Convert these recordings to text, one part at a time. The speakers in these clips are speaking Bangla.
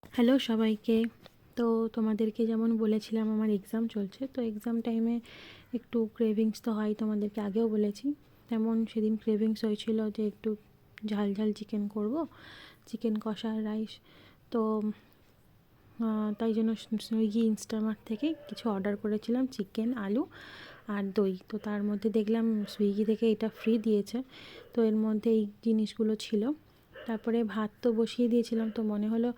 হ্যালো সবাইকে। তো তোমাদেরকে যেমন বলেছিলাম আমার এক্সাম চলছে, তো এক্সাম টাইমে একটু ক্রেভিংস তো হয়, তোমাদেরকে আগেও বলেছি। তেমন সেদিন ক্রেভিংস হয়েছিল যে একটু ঝাল ঝাল চিকেন করব, চিকেন কষা রাইস। তো তাই জন্য সুইগি ইনস্টামার্ট থেকে কিছু অর্ডার করেছিলাম, চিকেন, আলু আর দই। তো তার মধ্যে দেখলাম সুইগি থেকে এটা ফ্রি দিয়েছে, তো এর মধ্যে এই জিনিসগুলো ছিল। তারপরে ভাত তো বসিয়ে দিয়েছিলাম, তো মনে হলো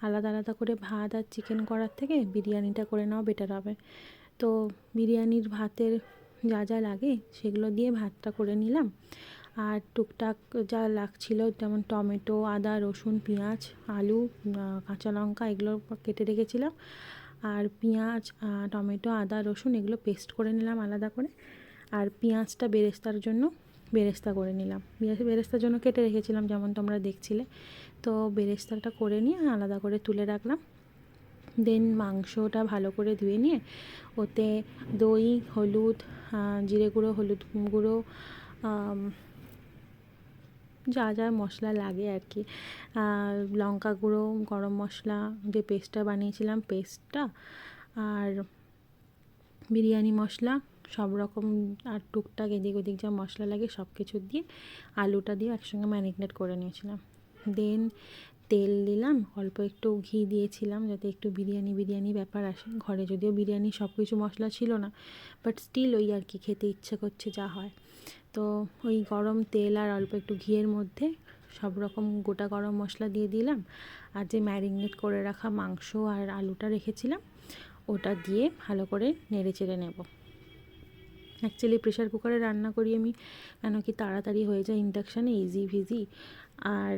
আলাদা আলাদা করে ভাত আর চিকেন করার থেকে বিরিয়ানিটা করে নেওয়া বেটার হবে। তো বিরিয়ানির ভাতের যা যা লাগে সেগুলো দিয়ে ভাতটা করে নিলাম। আর টুকটাক যা লাগছিল যেমন টমেটো, আদা, রসুন, পেঁয়াজ, আলু, কাঁচা লঙ্কা এগুলো কেটে রেখেছিলাম। আর পেঁয়াজ, টমেটো, আদা, রসুন এগুলো পেস্ট করে নিলাম আলাদা করে। আর পেঁয়াজটা বেরেস্তার জন্য বেরেস্তা করে নিলাম, বেরেস্তার জন্য কেটে রেখেছিলাম যেমন তোমরা দেখছিলে। তো বেরেস্তাটা করে নিয়ে আলাদা করে তুলে রাখলাম। দেন মাংসটা ভালো করে ধুয়ে নিয়ে ওতে দই, হলুদ, জিরে গুঁড়ো, হলুদ গুঁড়ো, যা যা মশলা লাগে আর কি, লঙ্কা গুঁড়ো, গরম মশলা, যে পেস্টটা বানিয়েছিলাম পেস্টটা, আর বিরিয়ানি মশলা সব রকম, আর টুকটাক এদিক ওদিক যা মশলা লাগে সব কিছু দিয়ে আলুটা দিয়ে একসঙ্গে ম্যারিনেট করে নিয়েছিলাম। দেন তেল দিলাম, অল্প একটু ঘি দিয়েছিলাম যাতে একটু বিরিয়ানি বিরিয়ানি ব্যাপার আসে। ঘরে যদিও বিরিয়ানি সব কিছু মশলা ছিল না, বাট স্টিল ওই আর কি খেতে ইচ্ছে করছে যা হয়। তো ওই গরম তেল আর অল্প একটু ঘিয়ের মধ্যে সব রকম গোটা গরম মশলা দিয়ে দিলাম, আর যে ম্যারিনেট করে রাখা মাংস আর আলুটা রেখেছিলাম ওটা দিয়ে ভালো করে নেড়ে চেড়ে নেব। অ্যাকচুয়ালি প্রেশার কুকারে রান্না করি আমি, কেন কি তাড়াতাড়ি হয়ে যায়, ইন্ডাকশানে ইজি ভিজি। আর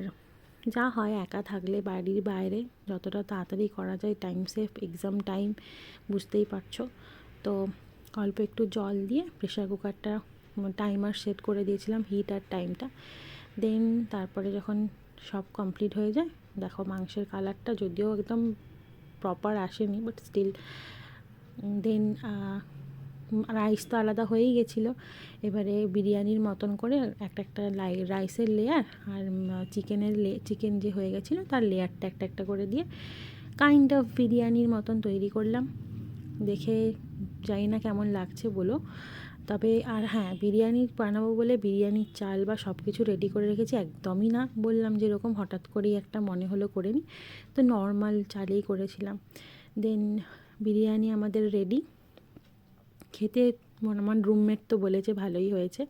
যা হয় একা থাকলে বাড়ির বাইরে যতটা তাড়াতাড়ি করা যায়, টাইম সেভ, এক্সাম টাইম বুঝতেই পারছো। তো অল্প একটু জল দিয়ে প্রেশার কুকারটা টাইমার সেট করে দিয়েছিলাম, হিট আর টাইমটা। দেন তারপরে যখন সব কমপ্লিট হয়ে যায়, দেখো মাংসের কালারটা যদিও একদম প্রপার আসেনি, বাট স্টিল। দেন রাইস তো আলাদা হয়েই গেছিলো। এবারে বিরিয়ানির মতন করে একটা একটা রাইসের লেয়ার আর চিকেন যে হয়ে গেছিলো তার লেয়ারটা একটা একটা করে দিয়ে কাইন্ড অফ বিরিয়ানির মতন তৈরি করলাম। দেখে জানি না কেমন লাগছে বলো। তবে আর হ্যাঁ, বিরিয়ানি বানাবো বলে বিরিয়ানির চাল বা সব কিছু রেডি করে রেখেছি একদমই না, বললাম যেরকম হঠাৎ করেই একটা মনে হলো করে নিই, তো নর্মাল চালেই করেছিলাম। দেন বিরিয়ানি আমাদের রেডি। খেতে আমার রুমমেট তো বলেছে ভালোই হয়েছে।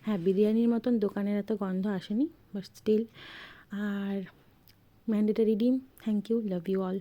হ্যাঁ, বিরিয়ানির মতন দোকানের এত গন্ধ আসেনি, বাট স্টিল। আর ম্যান্ডেটারি ডিম। Thank you, love you all.